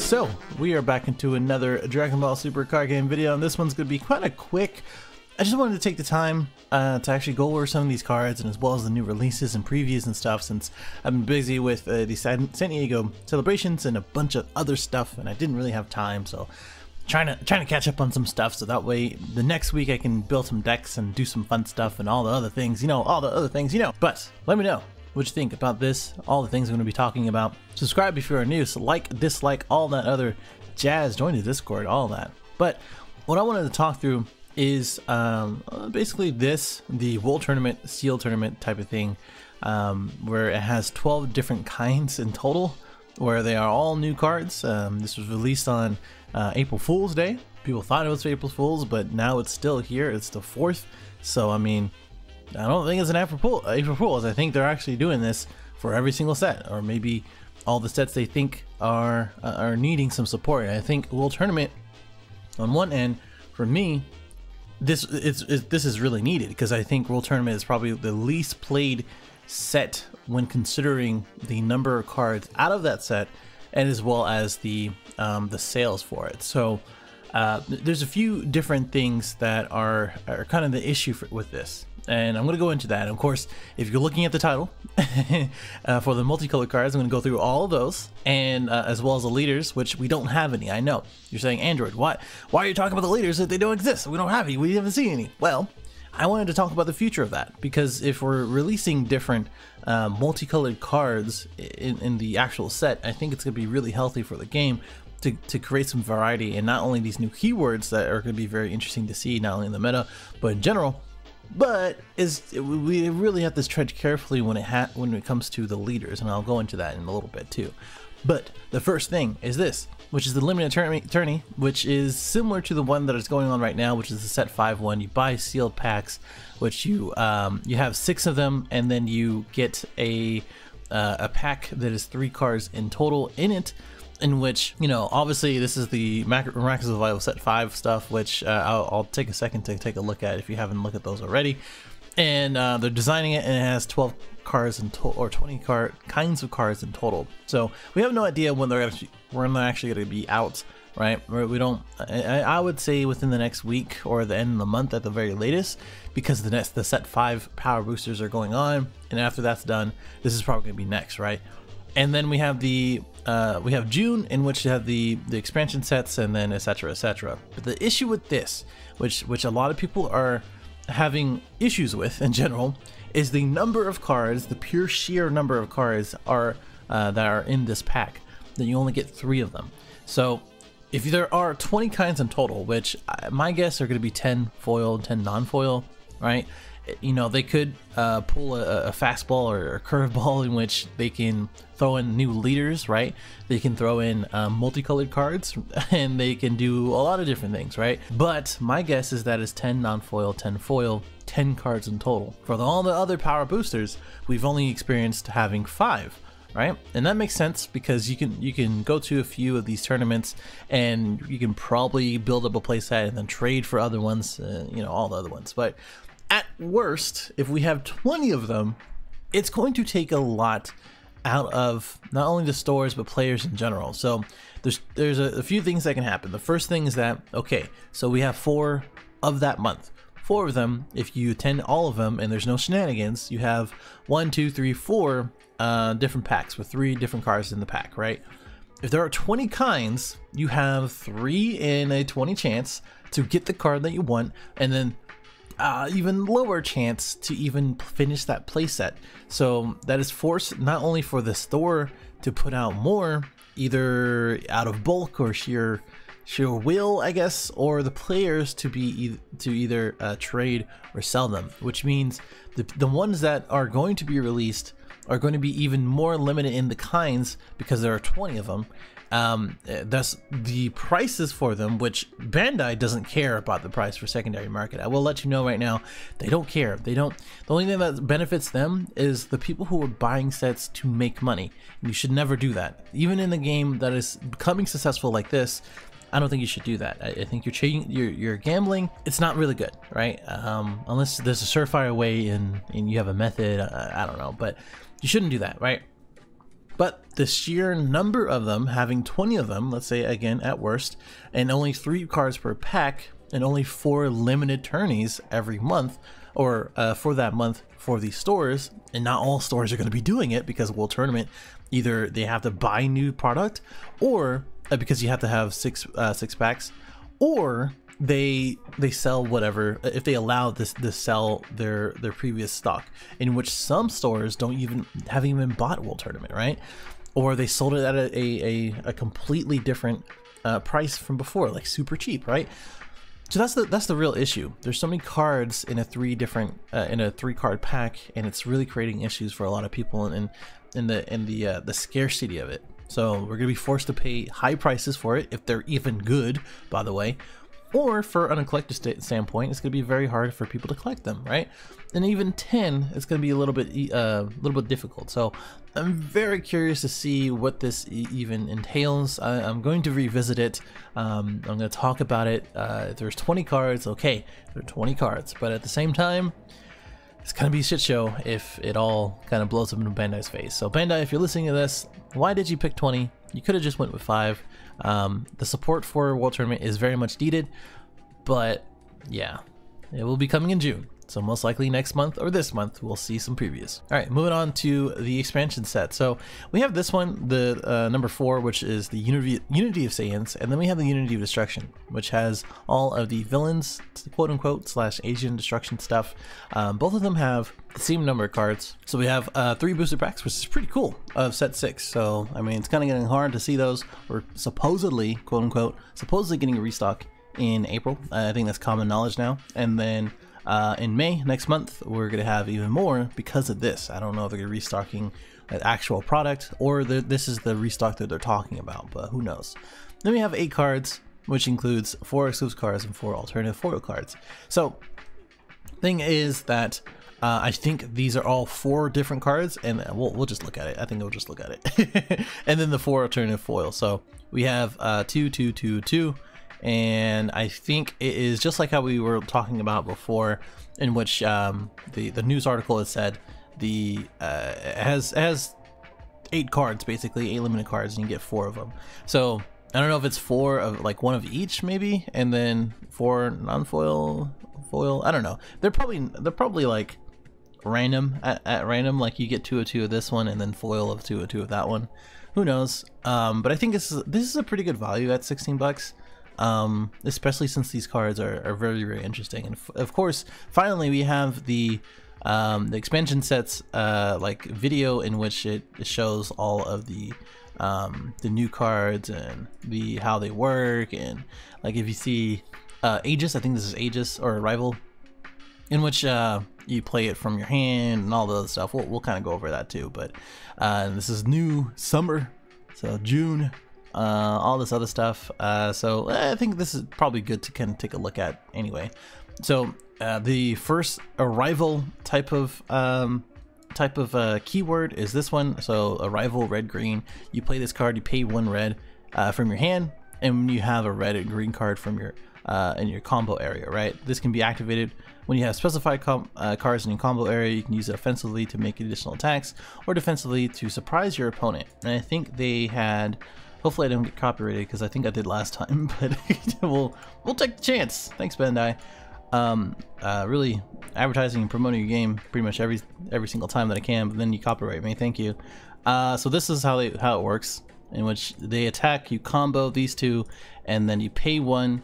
So we are back into another Dragon Ball Super card game video, and this one's going to be kind of quick. I just wanted to take the time to actually go over some of these cards, and as well as the new releases and previews and stuff, since I've been busy with the San Diego celebrations and a bunch of other stuff, and I didn't really have time. So trying to catch up on some stuff, so that way the next week I can build some decks and do some fun stuff and all the other things, But let me know what you think about this, all the things I'm going to be talking about. Subscribe if you are new, so like, dislike, all that other jazz, join the Discord, all that. But what I wanted to talk through is basically the World Tournament, Seal Tournament type of thing, where it has 12 different kinds in total, where they are all new cards. This was released on April Fool's Day. People thought it was April Fool's, but now it's still here. It's the 4th. So, I mean, I don't think it's an April Fool's. I think they're actually doing this for every single set, or maybe all the sets they think are needing some support. I think World Tournament, on one end, for me, this is really needed, because I think World Tournament is probably the least played set when considering the number of cards out of that set, and as well as the sales for it. So there's a few different things that are kind of the issue with this, and I'm going to go into that. And of course, if you're looking at the title for the multicolored cards, I'm going to go through all of those, and as well as the leaders, which we don't have any. I know you're saying, Android, why are you talking about the leaders if they don't exist? We don't have any. We haven't seen any. Well, I wanted to talk about the future of that, because if we're releasing different multicolored cards in the actual set, I think it's going to be really healthy for the game to create some variety, and not only these new keywords that are going to be very interesting to see, not only in the meta, but in general. But we really have to tread carefully when it comes to the leaders, and I'll go into that in a little bit too. But the first thing is this, which is the limited tourney, which is similar to the one that is going on right now, which is the set 5 one. You buy sealed packs, which you have 6 of them, and then you get a pack that is 3 cards in total in it. In which, you know, obviously this is the Miraculous Survival set 5 stuff, which I'll take a second to take a look at if you haven't looked at those already. And they're designing it, and it has 12 cards in total, or 20 kinds of cards in total. So we have no idea when they're actually going to be out, right? We don't. I would say within the next week or the end of the month at the very latest, because the set 5 power boosters are going on, and after that's done, this is probably going to be next, right? And then we have we have June, in which you have the expansion sets, and then etc. etc. But the issue with this, which a lot of people are having issues with in general, is the number of cards, the pure sheer number of cards that are in this pack. Then you only get 3 of them. So if there are 20 kinds in total, which my guess are going to be 10 foil, 10 non-foil, right? You know, they could pull a fastball or a curveball in which they can throw in new leaders, right? They can throw in multicolored cards, and they can do a lot of different things, right? But my guess is that is 10 non-foil, 10 foil, 10 cards in total. For all the other power boosters, we've only experienced having 5. Right? And that makes sense, because you can go to a few of these tournaments, and you can probably build up a playset and then trade for other ones, you know, all the other ones. But at worst, if we have 20 of them, it's going to take a lot out of not only the stores, but players in general. So there's a few things that can happen. The first thing is that, okay, so we have 4 of that month. 4 of them, if you attend all of them and there's no shenanigans, you have 1, 2, 3, 4 different packs with 3 different cards in the pack, right? If there are 20 kinds, you have 3 in a 20 chance to get the card that you want, and then even lower chance to even finish that playset. So that is forced not only for the store to put out more, either out of bulk or sheer will, I guess, or the players to either trade or sell them, which means the ones that are going to be released are going to be even more limited in the kinds, because there are 20 of them. Thus the prices for them, which Bandai doesn't care about the price for secondary market. I will let you know right now, they don't care. The only thing that benefits them is the people who are buying sets to make money. You should never do that. Even in the game that is becoming successful like this, I don't think you should do that. I think you're gambling. It's not really good, right? Unless there's a surefire way and you have a method. I don't know, but you shouldn't do that, right? But the sheer number of them, having 20 of them, let's say again at worst, and only 3 cards per pack, and only 4 limited tourneys every month, or for that month for these stores, and not all stores are going to be doing it because World Tournament, either they have to buy new product, or because you have to have 6 packs, or they sell whatever, if they allow this sell their previous stock, in which some stores haven't even bought World Tournament, right? Or they sold it at a completely different price from before, like super cheap, right? So that's the real issue. There's so many cards in a 3 card pack, and it's really creating issues for a lot of people in the scarcity of it. So we're gonna be forced to pay high prices for it, if they're even good, by the way. Or for on a collector standpoint, it's gonna be very hard for people to collect them, right? And even 10, it's gonna be a little bit difficult. So I'm very curious to see what this even entails. I'm going to revisit it. I'm gonna talk about it. If there's 20 cards, okay, there are 20 cards, but at the same time, it's gonna be a shit show if it all kind of blows up in Bandai's face. So Bandai, if you're listening to this, why did you pick 20? You could have just went with 5. The support for World Tournament is very much needed, but yeah, it will be coming in June. So most likely next month or this month, we'll see some previews. All right, moving on to the expansion set. So we have this one, the number 4, which is the Unity of Saiyans, and then we have the Unity of Destruction, which has all of the villains, quote unquote, / Asian destruction stuff. Both of them have the same number of cards. So we have 3 booster packs, which is pretty cool, of set 6. So I mean, it's kind of getting hard to see those. We're supposedly, quote unquote, getting a restock in April. I think that's common knowledge now. And then in May, next month, we're going to have even more because of this. I don't know if they're restocking an actual product, or this is the restock that they're talking about, but who knows. Then we have 8 cards, which includes 4 exclusive cards and 4 alternative foil cards. So thing is that I think these are all 4 different cards, and we'll just look at it. I think we'll just look at it. And then the 4 alternative foils. So we have 2, 2, 2, 2. And I think it is just like how we were talking about before, in which the news article has said it has 8 cards, basically 8 limited cards, and you get 4 of them. So I don't know if it's 4 of like 1 of each maybe, and then 4 non-foil, foil. I don't know. They're probably like random at random, like you get 2 of 2 of this one, and then foil of 2 of 2 of that one. Who knows? But I think this is a pretty good value at 16 bucks. Especially since these cards are very, very interesting. And of course, finally we have the expansion sets like video, in which it shows all of the new cards and how they work, and like if you see Aegis, I think this is Aegis or Arrival, in which you play it from your hand and all the other stuff. We'll kind of go over that too, but this is new summer, so June. All this other stuff, so I think this is probably good to kind of take a look at anyway. So the first Arrival type of keyword is this one. So Arrival, red, green. You play this card, you pay 1 red from your hand, and you have a red and green card from your in your combo area, right? This can be activated when you have specified cards in your combo area. You can use it offensively to make additional attacks, or defensively to surprise your opponent. And I think they had, hopefully I don't get copyrighted, because I think I did last time, but we'll take the chance. Thanks, Bandai. Really advertising and promoting your game pretty much every single time that I can, but then you copyright me. Thank you. So this is how it works, in which they attack, you combo these 2, and then you pay 1,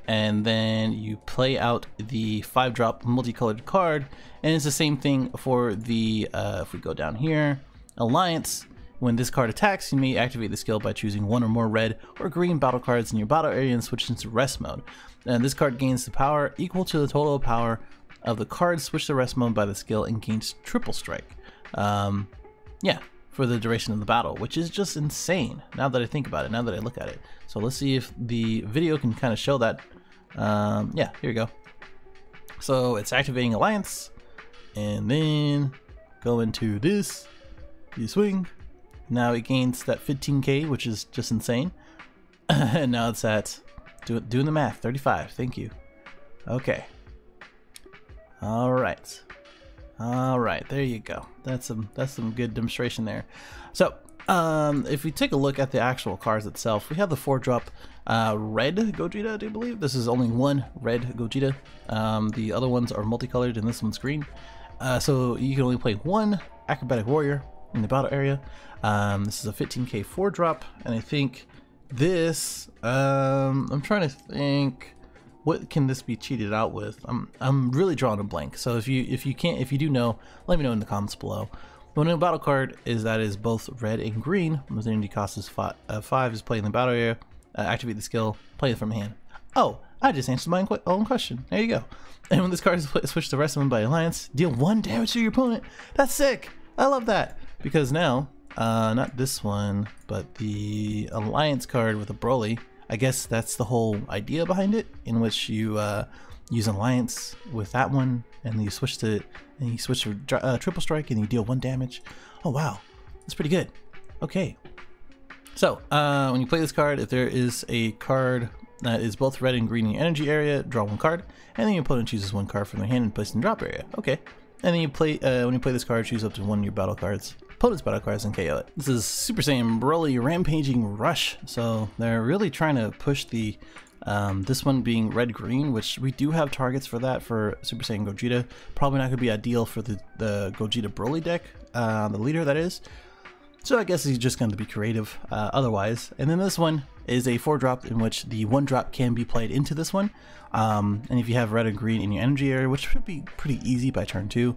and then you play out the 5-drop multicolored card. And it's the same thing for the if we go down here, Alliance. When this card attacks, you may activate the skill by choosing 1 or more red or green battle cards in your battle area and switch into rest mode. And this card gains the power equal to the total power of the card switched to rest mode by the skill, and gains triple strike. Yeah, for the duration of the battle, which is just insane now that I think about it, now that I look at it. So let's see if the video can kind of show that. Yeah, here we go. So it's activating Alliance, and then go into this, you swing. Now it gains that 15k, which is just insane. And now it's at, doing the math, 35. Thank you. Okay. All right. There you go. That's some good demonstration there. So If we take a look at the actual cards itself, we have the 4-drop red Gogeta, I do believe. This is only one red Gogeta. The other ones are multicolored and this one's green. So you can only play one Acrobatic Warrior in the battle area. This is a 15k 4-drop, and I think this, I'm trying to think, what can this be cheated out with? I'm really drawing a blank. So if you do know, let me know in the comments below. One new battle card is that is both red and green. With energy cost is 5 is play in the battle area. Activate the skill, play it from hand. Oh, I just answered my own question. There you go. And when this card is switched to Wrestling by Alliance, deal 1 damage to your opponent. That's sick. I love that. Because now, not this one, but the Alliance card with a Broly, I guess that's the whole idea behind it, in which you use Alliance with that one, and then you switch to Triple Strike, and you deal 1 damage. Oh wow, that's pretty good. Okay. So, when you play this card, if there is a card that is both red and green in your energy area, draw 1 card, and then your opponent chooses 1 card from their hand and place it in the drop area. Okay. And then you play, when you play this card, choose up to 1 of your battle cards, opponent's battle cards, and KO it. This is Super Saiyan Broly Rampaging Rush. So they're really trying to push the, this one being red-green, which we do have targets for that for Super Saiyan Gogeta. Probably not going to be ideal for the Gogeta Broly deck, the leader that is. So I guess he's just going to be creative otherwise. And then this one is a 4-drop in which the 1-drop can be played into this one. And if you have red and green in your energy area, which should be pretty easy by turn 2,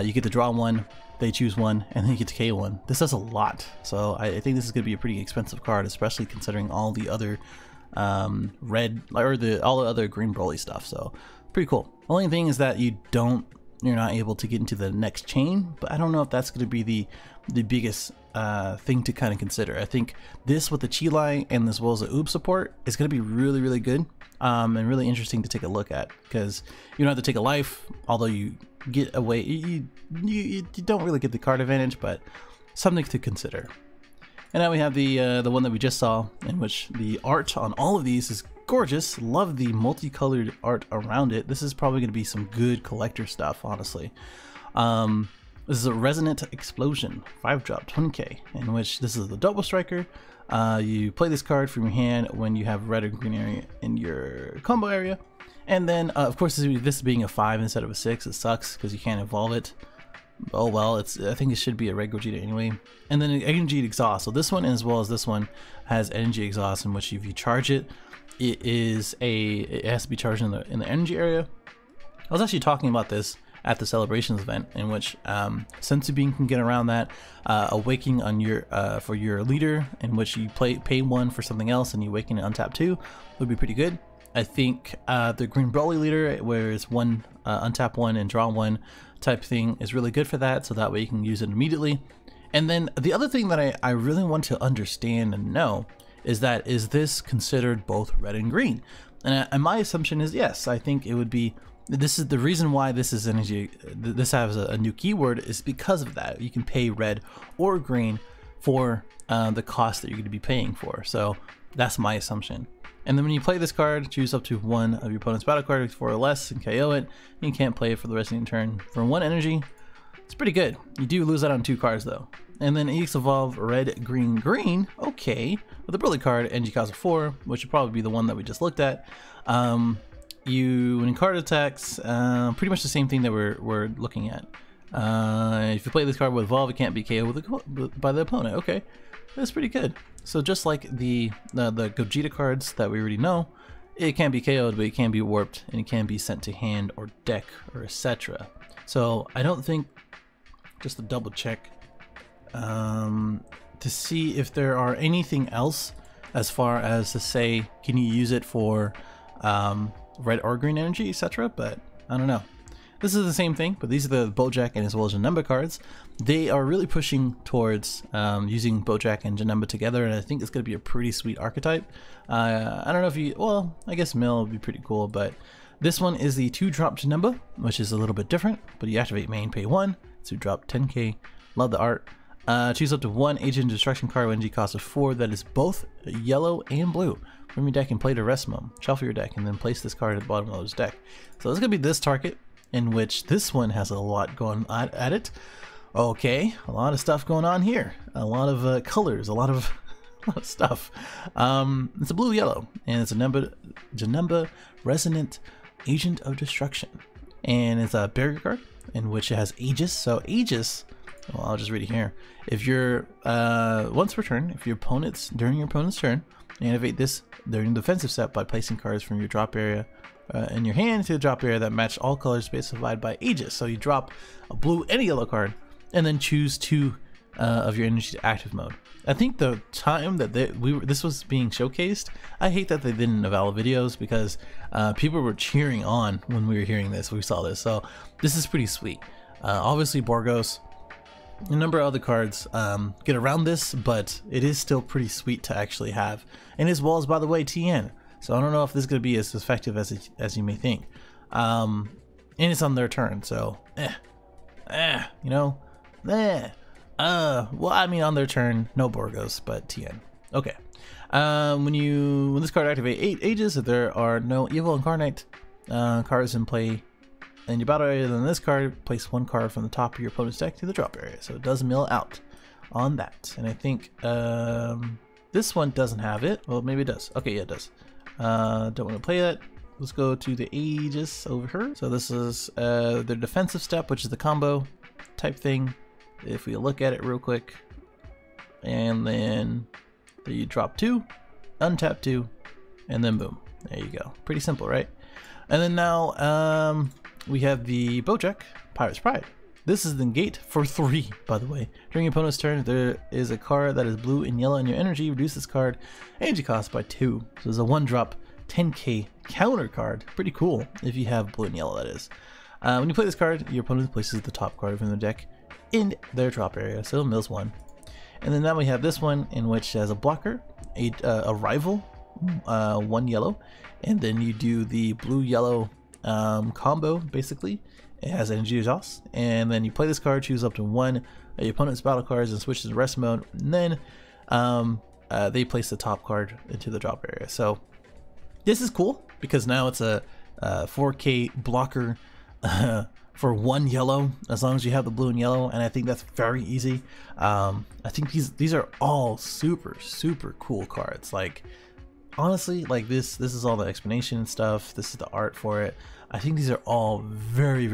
you get to draw 1, they choose 1, and then you get to KO 1. This does a lot. So I think this is going to be a pretty expensive card, especially considering all the other red, or all the other green Broly stuff. So pretty cool. Only thing is that you're not able to get into the next chain, but I don't know if that's going to be the biggest thing to kind of consider. I think this with the Chi-Lai and as well as the Oob support is going to be really, really good and really interesting to take a look at, because you don't have to take a life, although you get away, you don't really get the card advantage, but something to consider. And now we have the one that we just saw, in which the art on all of these is gorgeous. Love the multicolored art around it. This is probably going to be some good collector stuff, honestly. This is a Resonant Explosion 5-drop 20k, in which this is the Double Striker. You play this card from your hand when you have red or green area in your combo area. And then, of course, this being a 5 instead of a 6, it sucks because you can't evolve it. Oh well, I think it should be a red Gogeta anyway. And then Energy Exhaust. So this one, as well as this one, has Energy Exhaust, in which if you charge it, it has to be charged in the energy area. I was actually talking about this at the Celebrations event, in which Senzu Bean can get around that. Awakening on your for your leader, in which you pay 1 for something else and you awaken it on tap 2, would be pretty good. I think the Green Broly leader, where it's 1 untap 1 and draw 1 type thing, is really good for that, so that way you can use it immediately. And then the other thing that I really want to understand and know is that, is this considered both red and green? And my assumption is yes. I think it would be. This is the reason why this is energy. This has a new keyword, is because of that. You can pay red or green for the cost that you're going to be paying for. So that's my assumption. And then when you play this card, choose up to 1 of your opponent's battle cards, 4 or less, and KO it. You can't play it for the rest of your turn. For 1 energy, it's pretty good. You do lose out on 2 cards though. And then EX Evolve Red, Green, Green. Okay, with the Broly card, energy cost of 4, which would probably be the one that we just looked at. When card attacks, pretty much the same thing that we're looking at. If you play this card with Evolve, it can't be KO'd by the opponent. Okay, that's pretty good. So just like the Gogeta cards that we already know, it can be KO'd, but it can be warped, and it can be sent to hand or deck or etc. So I don't think, just to double check, to see if there are anything else as far as to say, can you use it for red or green energy, etc. But I don't know. This is the same thing, but these are the Bojack and as well as Janemba cards. They are really pushing towards using Bojack and Janemba together, and I think it's going to be a pretty sweet archetype. I don't know if you, well, I guess Mill would be pretty cool, but this one is the 2-drop Janemba, which is a little bit different, but you activate main, pay 1, 2-drop 10k. Love the art. Choose up to 1 Agent Destruction card with energy cost of 4 that is both yellow and blue from your deck, and play to rest mode. Shuffle your deck and then place this card at the bottom of this deck. So it's going to be this target, in which this one has a lot going at it. Okay, a lot of stuff going on here. A lot of colors, a lot of stuff. It's a blue yellow, and it's a Janemba Resonant Agent of Destruction, and it's a barrier card in which it has Aegis. So Aegis, well, I'll just read it here. If you're once per turn, if your opponent's during your opponent's turn, activate this during the defensive step by placing cards from your drop area in your hand to the drop area that match all colors specified by Aegis. So you drop a blue and a yellow card, and then choose 2 of your energy to active mode. I think the time that this was being showcased, I hate that they didn't avail videos, because people were cheering on when we were hearing this. We saw this, so this is pretty sweet. Obviously, Borgos, a number of other cards get around this, but it is still pretty sweet to actually have. And as well as, by the way, TN. So I don't know if this is going to be as effective as you may think. And it's on their turn, so you know, well, I mean, on their turn, no Borgos, but TN. Okay. When this card activate 8 Aegis, if there are no Evil Incarnate cards in play in your battle area, then this card, place 1 card from the top of your opponent's deck to the drop area. So it does mill out on that. And I think this one doesn't have it. Well, maybe it does. Okay, yeah, it does. Don't want to play that. Let's go to the Aegis over here. So this is the defensive step, which is the combo type thing. If we look at it real quick, and then you drop 2, untap 2, and then boom. There you go. Pretty simple, right? And then now we have the Bojack, Pirate's Pride. This is the negate for 3, by the way. During your opponent's turn, if there is a card that is blue and yellow in your energy, reduce this card energy cost by 2. So there's a 1-drop 10k counter card. Pretty cool if you have blue and yellow, that is. When you play this card, your opponent places the top card from their deck in their drop area, so mills 1. And then now we have this one, in which has a blocker, a rival, 1 yellow, and then you do the blue-yellow combo, basically. It has energy exhaust, and then you play this card, choose up to 1 of your opponent's battle cards, and switch to the rest mode, and then they place the top card into the drop area. So this is cool, because now it's a 4k blocker for 1 yellow, as long as you have the blue and yellow, and I think that's very easy. I think these are all super cool cards. Like, honestly, like this is all the explanation and stuff. This is the art for it. I think these are all very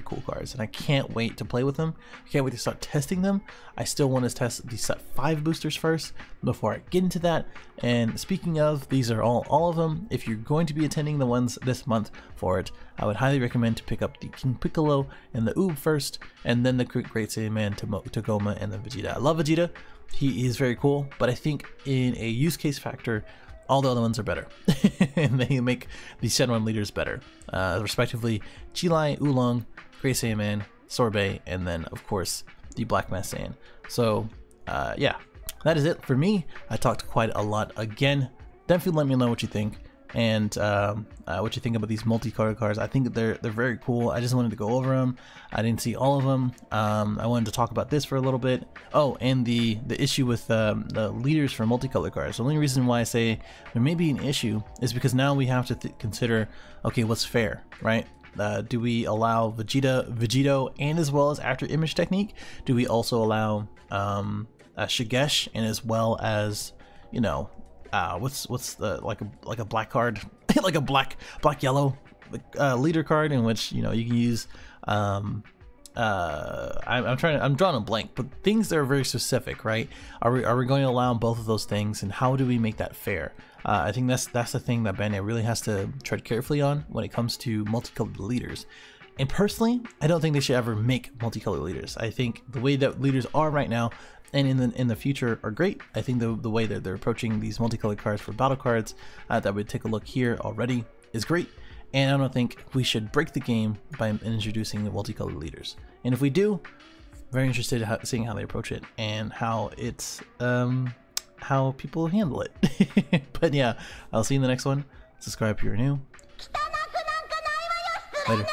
cool cards, and I can't wait to play with them. I can't wait to start testing them. I still want to test these set 5 boosters first before I get into that. And speaking of, these are all of them. If you're going to be attending the ones this month for it, I would highly recommend to pick up the King Piccolo and the Oob first, and then the Great Saiyaman Togoma and the Vegeta. I love Vegeta. He is very cool, but I think in a use case factor, all the other ones are better. And they make the Shenron leaders better, respectively Chilai, Oolong, Great Saiyaman, Sorbet, and then of course the Black Mass Saiyan. So yeah, that is it for me. I talked quite a lot again. Definitely let me know what you think, and what you think about these multi-card cards. I think they're very cool. I just wanted to go over them. I didn't see all of them. I wanted to talk about this for a little bit. Oh, and the issue with the leaders for multicolor cards. The only reason why I say there may be an issue is because now we have to consider, okay, what's fair, right? Do we allow Vegito, and as well as After Image Technique? Do we also allow Shigesh, and as well as, you know, what's the like a black card, like a black yellow leader card, in which, you know, you can use I'm drawing a blank, but things that are very specific, right? Are we going to allow both of those things, and how do we make that fair? I think that's the thing that Bandai really has to tread carefully on when it comes to multicolored leaders. And personally, I don't think they should ever make multicolored leaders. I think the way that leaders are right now and in the future are great. I think the way that they're approaching these multicolored cards for battle cards that we take a look here already is great. And I don't think we should break the game by introducing the multicolored leaders. And if we do, very interested in seeing how they approach it and how it's how people handle it. But yeah, I'll see you in the next one. Subscribe if you're new. Later.